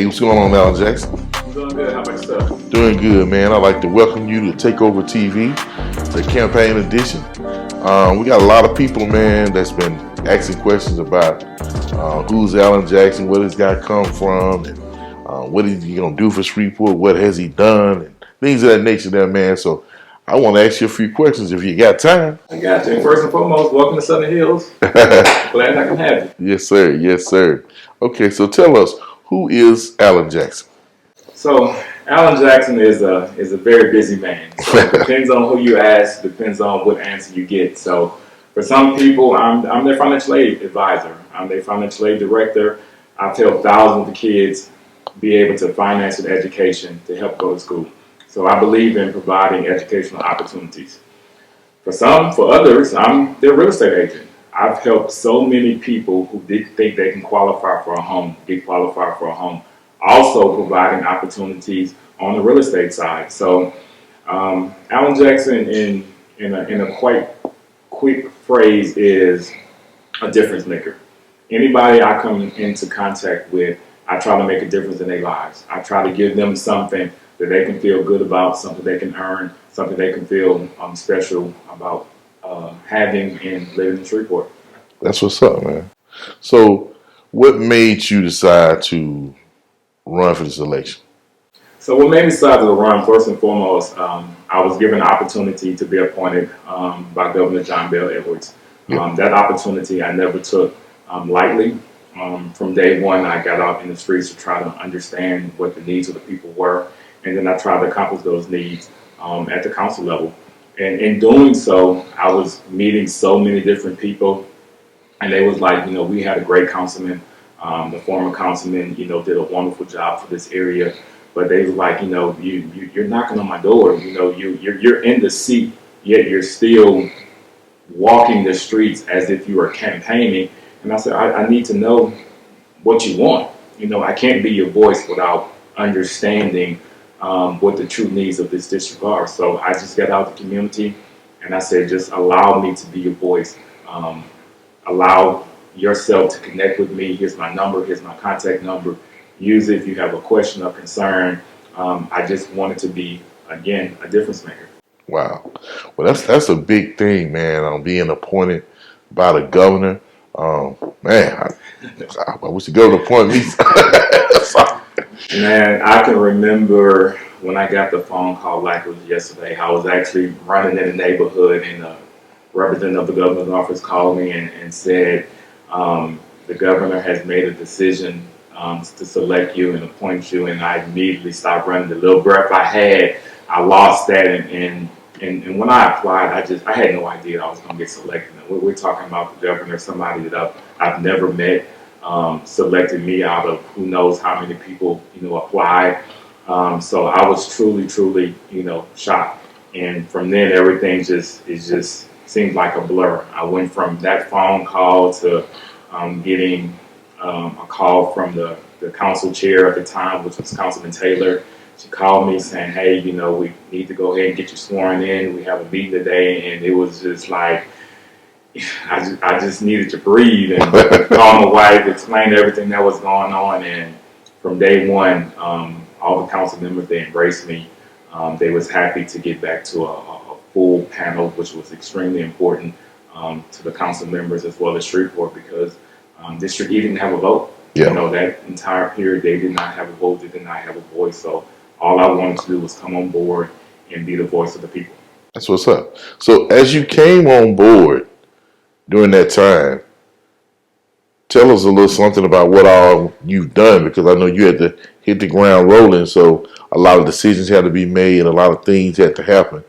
Hey, what's going on, Alan Jackson? I'm doing good. How about yourself? Doing good, man. I'd like to welcome you to Takeover TV, the campaign edition. We got a lot of people, man, that's been asking questions about who's Alan Jackson, where this guy come from, and what is he gonna do for Shreveport, what has he done, and things of that nature, there, man. So I want to ask you a few questions if you got time. I got you. First and foremost, welcome to Southern Hills. Glad I can have you. Yes, sir. Yes, sir. Okay, so tell us, who is Alan Jackson? So, Alan Jackson is a very busy man. So it depends on who you ask, depends on what answer you get. So for some people, I'm their financial aid advisor. I'm their financial aid director. I've helped thousands of kids be able to finance an education to help go to school. So I believe in providing educational opportunities. For others, I'm their real estate agent. I've helped so many people who didn't think they can qualify for a home get qualified for a home. Also providing opportunities on the real estate side. So Alan Jackson, in a quite quick phrase, is a difference maker. Anybody I come into contact with, I try to make a difference in their lives. I try to give them something that they can feel good about, something they can earn, something they can feel special about having and living in Shreveport. That's what's up, man. So, what made you decide to run for this election? So what made me decide to run, first and foremost, I was given the opportunity to be appointed by Governor John Bell Edwards. Yep. That opportunity I never took lightly. From day one, I got out in the streets to try to understand what the needs of the people were, and then I tried to accomplish those needs at the council level. And in doing so, I was meeting so many different people, and they was like, we had a great councilman. The former councilman, did a wonderful job for this area. But they was like, you're knocking on my door. You're in the seat, yet you're still walking the streets as if you were campaigning. And I said, I need to know what you want. I can't be your voice without understanding what the true needs of this district are. So I just got out the community, and I said, just allow me to be your voice. Allow yourself to connect with me. Here's my number. Here's my contact number. Use it if you have a question or concern. I just wanted to be, again, a difference maker. Wow. Well, that's a big thing, man. Being appointed by the governor. Man, I wish the governor appointed me. Man, I can remember when I got the phone call like it was yesterday. I was actually running in the neighborhood, and a representative of the governor's office called me and said, the governor has made a decision to select you and appoint you, and I immediately stopped running. The little breath I had, I lost that, and when I applied, I had no idea I was going to get selected. We're talking about the governor, somebody that I've never met, selected me out of who knows how many people applied. So I was truly shocked, and from then everything just seemed like a blur. I went from that phone call to getting a call from the council chair at the time, which was Councilman Taylor. She called me saying, hey, we need to go ahead and get you sworn in. We have a meeting today. And it was just like, I just needed to breathe and call my wife, explain everything that was going on. And from day one, all the council members, they embraced me. They was happy to get back to a full panel, which was extremely important to the council members as well as Shreveport, because District E didn't have a vote. Yeah. That entire period, they did not have a vote, they did not have a voice. So all I wanted to do was come on board and be the voice of the people. That's what's up. So as you came on board during that time, tell us a little something about what all you've done, because I know you had to hit the ground rolling, so a lot of decisions had to be made and a lot of things had to happen.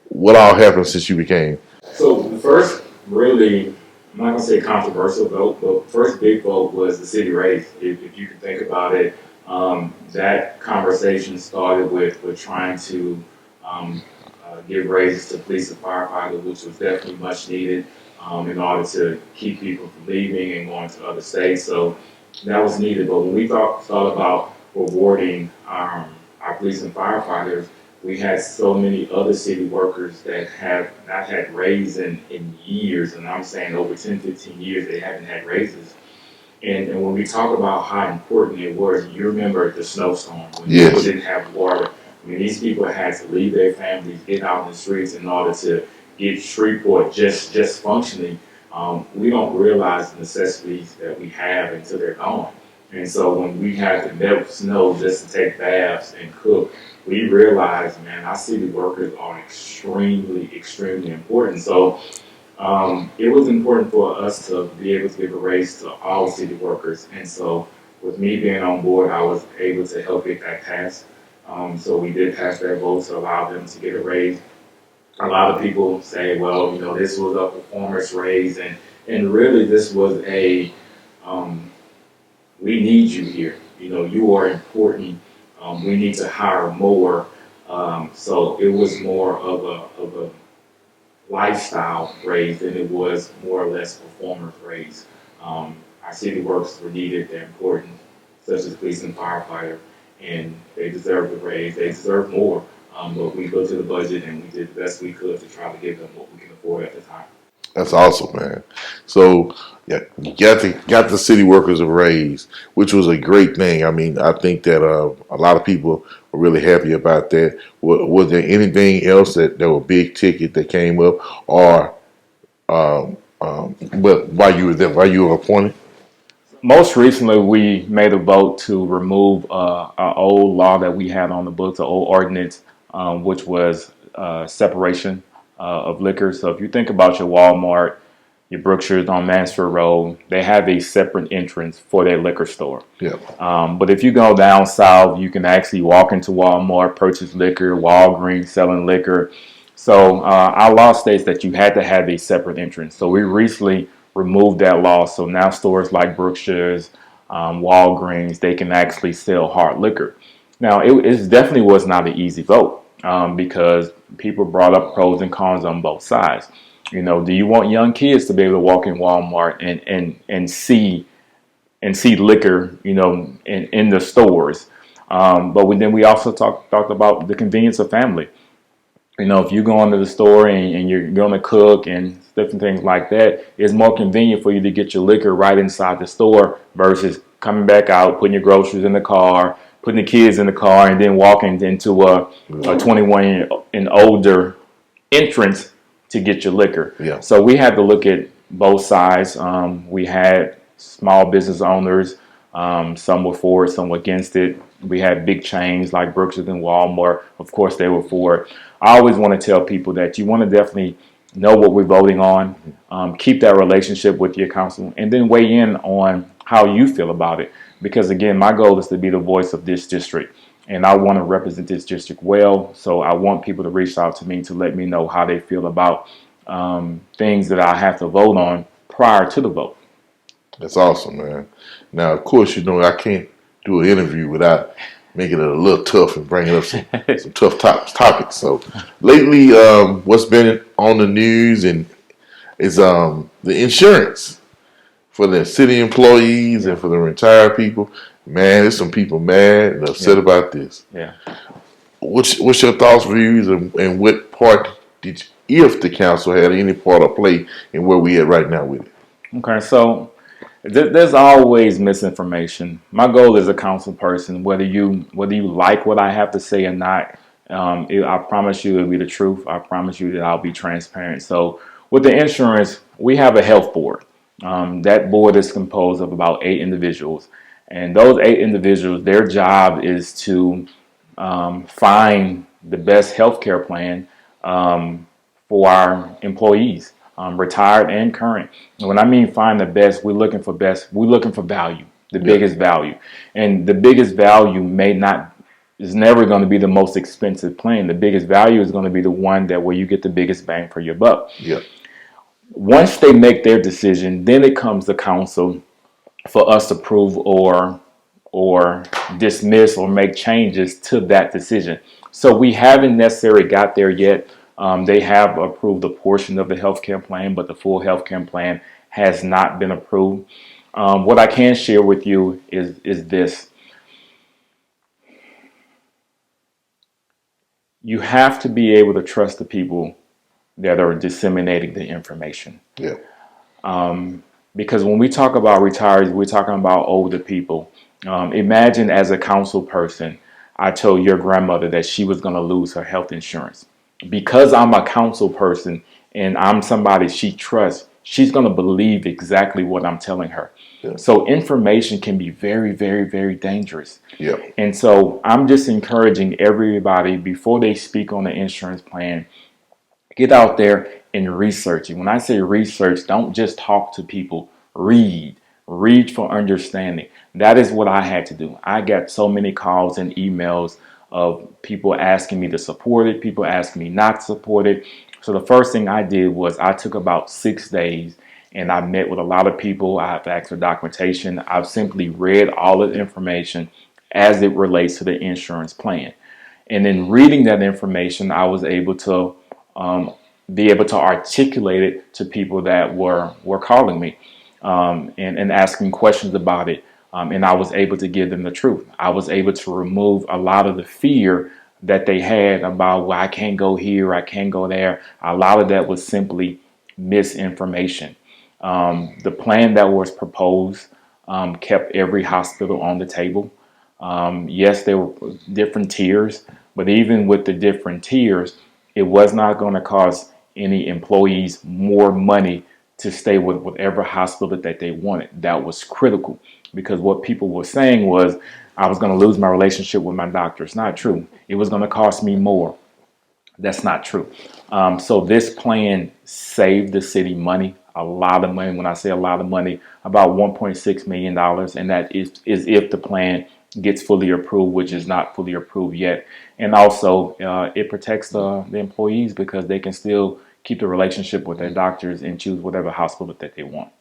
What all happened since you became? So the first really, I'm not going to say controversial vote, but first big vote was the city raise. If you can think about it, that conversation started with trying to give raises to police and firefighters, which was definitely much needed in order to keep people from leaving and going to other states. So that was needed. But when we thought about rewarding our police and firefighters, we had so many other city workers that have not had raises in years, and I'm saying over 10, 15 years they haven't had raises. And when we talk about how important it was, you remember the snowstorm when Yes. people didn't have water. I mean, these people had to leave their families, get out in the streets in order to get Shreveport just functioning. We don't realize the necessities that we have until they're gone. And so when we had to melt snow just to take baths and cook, we realized, man, our city workers are extremely important. So it was important for us to be able to give a raise to all city workers. And so with me being on board, I was able to help get that passed. So we did pass that vote to allow them to get a raise. A lot of people say, well, this was a performance raise, and really this was um, we need you here. You are important. We need to hire more. So it was more of a lifestyle raise than it was more or less performance raise. Our city works were needed, they're important, such as police and firefighter, and they deserve the raise, they deserve more. But we looked at the budget and we did the best we could to try to give them what we can afford at the time. That's awesome, man. So yeah, you got the city workers a raise, which was a great thing. I mean, I think that a lot of people were really happy about that. Was there anything else that were big ticket that came up, or but while you were there, while you were appointed? Most recently, we made a vote to remove our old law that we had on the books, an old ordinance, which was separation of liquor. So if you think about your Walmart, your Brookshire's on Mansfield Road, they have a separate entrance for their liquor store. Yeah. But if you go down south, you can actually walk into Walmart, purchase liquor, Walgreens selling liquor. So our law states that you had to have a separate entrance. So we recently removed that law. So now stores like Brookshire's, Walgreens, they can actually sell hard liquor. Now it definitely was not an easy vote because people brought up pros and cons on both sides. Do you want young kids to be able to walk in Walmart and see liquor, in the stores? But then we also talked about the convenience of family. If you go into the store and you're going to cook and different things like that, it's more convenient for you to get your liquor right inside the store versus coming back out, putting your groceries in the car, putting the kids in the car, and then walking into a 21 and older entrance to get your liquor. Yeah. So we had to look at both sides. We had small business owners. Some were for it, some were against it. We had big chains like Brookshire's and Walmart. Of course, they were for it. I always want to tell people that you want to definitely know what we're voting on, keep that relationship with your council, and then weigh in on how you feel about it. Because again, my goal is to be the voice of this district, and I want to represent this district well. So I want people to reach out to me to let me know how they feel about things that I have to vote on prior to the vote. That's awesome, man. Now, of course, I can't do an interview without making it a little tough and bringing up some tough topics. So, lately, what's been on the news and is the insurance for the city employees and for the retired people. Man, there's some people mad and upset about this. Yeah. What's your thoughts, views, and what part if the council had any part of play in where we at right now with it? Okay, so there's always misinformation. My goal as a council person, whether you like what I have to say or not, I promise you it'll be the truth. I promise you that I'll be transparent. So with the insurance, we have a health board. That board is composed of about 8 individuals, and those 8 individuals, their job is to find the best healthcare plan for our employees, retired and current. And when I mean find the best, we're looking for value, the biggest value. And the biggest value is never going to be the most expensive plan. The biggest value is going to be the one that where you get the biggest bang for your buck. Yeah. Once they make their decision, then it comes to council for us to approve or dismiss or make changes to that decision. So we haven't necessarily got there yet. They have approved a portion of the healthcare plan, but the full healthcare plan has not been approved. What I can share with you is this. You have to be able to trust the people that are disseminating the information. Yeah. Because when we talk about retirees, we're talking about older people. Imagine as a council person, I told your grandmother that she was going to lose her health insurance. Because I'm a council person and I'm somebody she trusts, she's going to believe exactly what I'm telling her. Yeah. So information can be very, very, very dangerous. Yeah. And so I'm just encouraging everybody before they speak on the insurance plan, get out there and research it. When I say research, don't just talk to people, read. Read for understanding. That is what I had to do. I got so many calls and emails of people asking me to support it, people asking me not to support it. So the first thing I did was I took about 6 days and I met with a lot of people. I have asked for documentation. I've simply read all of the information as it relates to the insurance plan. And in reading that information, I was able to be able to articulate it to people that were calling me and asking questions about it. And I was able to give them the truth. I was able to remove a lot of the fear that they had about, well, I can't go here, I can't go there. A lot of that was simply misinformation. The plan that was proposed kept every hospital on the table. Yes, there were different tiers, but even with the different tiers, it was not going to cost any employees more money to stay with whatever hospital that they wanted. That was critical because what people were saying was I was going to lose my relationship with my doctor. It's not true. It was going to cost me more. That's not true. So this plan saved the city money, a lot of money. When I say a lot of money, about $1.6 million. And that is if the plan gets fully approved, which is not fully approved yet. And also it protects the employees because they can still keep the relationship with their doctors and choose whatever hospital that they want.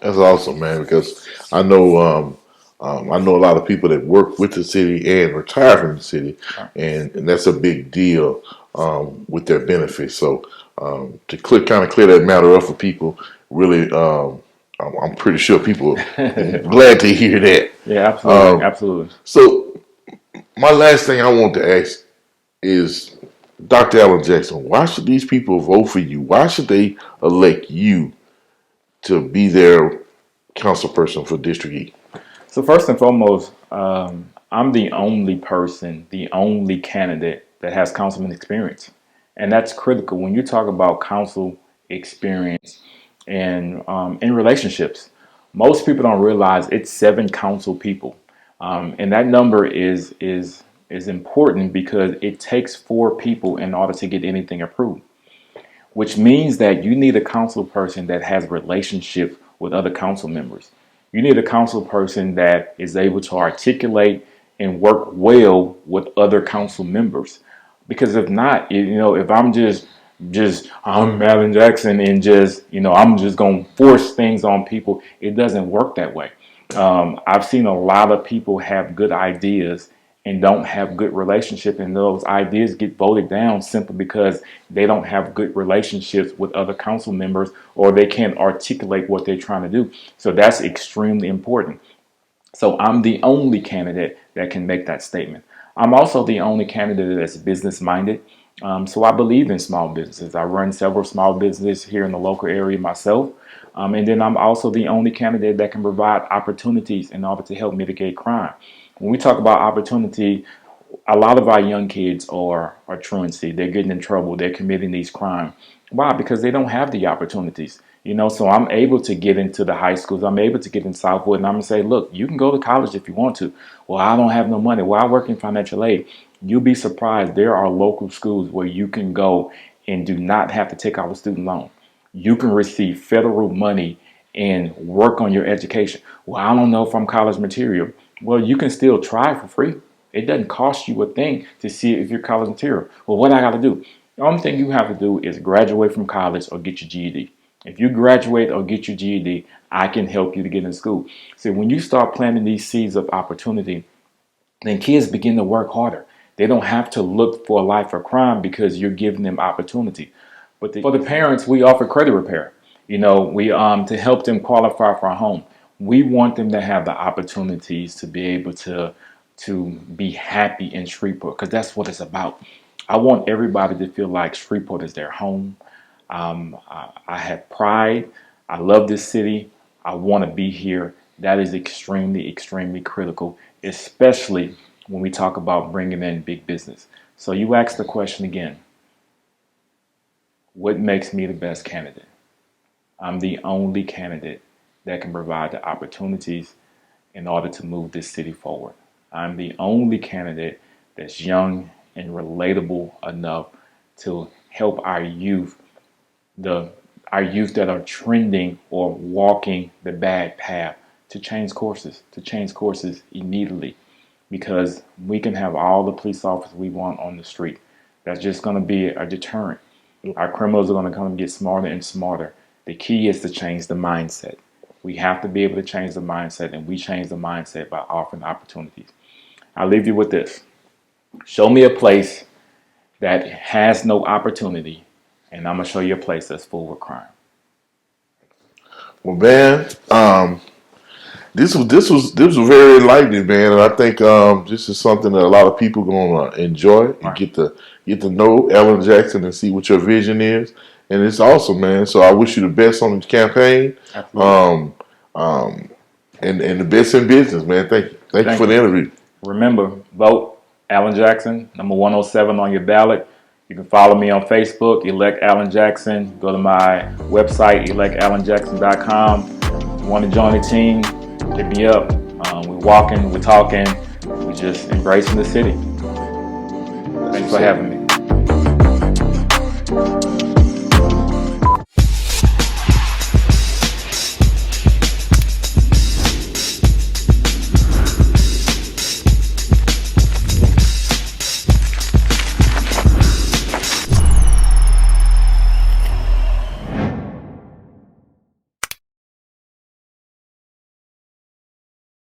That's awesome, man. Because I know a lot of people that work with the city and retire from the city, Right. and that's a big deal with their benefits. So to kind of clear that matter up for people, really, I'm pretty sure people are glad to hear that. Yeah, absolutely. Absolutely. So my last thing I want to ask is, Dr. Allen Jackson, why should these people vote for you? Why should they elect you to be their council person for District E? So first and foremost, I'm the only person, the only candidate that has councilman experience, and that's critical when you talk about council experience and in relationships. Most people don't realize it's 7 council people, and that number is important because it takes 4 people in order to get anything approved, which means that you need a council person that has relationship with other council members. You need a council person that is able to articulate and work well with other council members. Because if not, if I'm just I'm Alan Jackson and I'm just gonna force things on people, it doesn't work that way. I've seen a lot of people have good ideas and don't have good relationship, and those ideas get voted down simply because they don't have good relationships with other council members or they can't articulate what they're trying to do. So that's extremely important. So I'm the only candidate that can make that statement. I'm also the only candidate that's business minded. So I believe in small businesses. I run several small businesses here in the local area myself. And then I'm also the only candidate that can provide opportunities in order to help mitigate crime. When we talk about opportunity, a lot of our young kids are truancy. They're getting in trouble. They're committing these crimes. Why? Because they don't have the opportunities. So I'm able to get into the high schools. I'm able to get in Southwood, and I'm gonna say, look, you can go to college if you want to. Well, I don't have no money. Well, I work in financial aid. You'll be surprised. There are local schools where you can go and do not have to take out a student loan. You can receive federal money and work on your education. Well, I don't know if I'm college material. Well, you can still try for free. It doesn't cost you a thing to see if you're college material. Well, what I got to do? The only thing you have to do is graduate from college or get your GED. If you graduate or get your GED, I can help you to get in school. So when you start planting these seeds of opportunity, then kids begin to work harder. They don't have to look for a life of crime because you're giving them opportunity. But for the parents, we offer credit repair. We to help them qualify for a home. We want them to have the opportunities to be able to be happy in Shreveport because that's what it's about. I want everybody to feel like Shreveport is their home. I have pride. I love this city. I want to be here. That is extremely, extremely critical, especially when we talk about bringing in big business. So you asked the question again, what makes me the best candidate? I'm the only candidate that can provide the opportunities in order to move this city forward. I'm the only candidate that's young and relatable enough to help our youth, our youth that are trending or walking the bad path, to change courses immediately, because we can have all the police officers we want on the street. That's just going to be a deterrent. Our criminals are going to come and get smarter and smarter. The key is to change the mindset. We have to be able to change the mindset, and we change the mindset by offering opportunities. I'll leave you with this. Show me a place that has no opportunity, and I'm going to show you a place that's full of crime. Well, man, this was very enlightening, man, and I think this is something that a lot of people gonna enjoy and Right. get to know Alan Jackson and see what your vision is, and it's awesome, man. So I wish you the best on the campaign, Absolutely. and the best in business, man. Thank you for the interview. Remember, vote Alan Jackson, number 107 on your ballot. You can follow me on Facebook, Elect Alan Jackson. Go to my website, electalanjackson.com. If you want to join the team, hit me up. We're walking, we're talking, we're just embracing the city. Thanks for having me.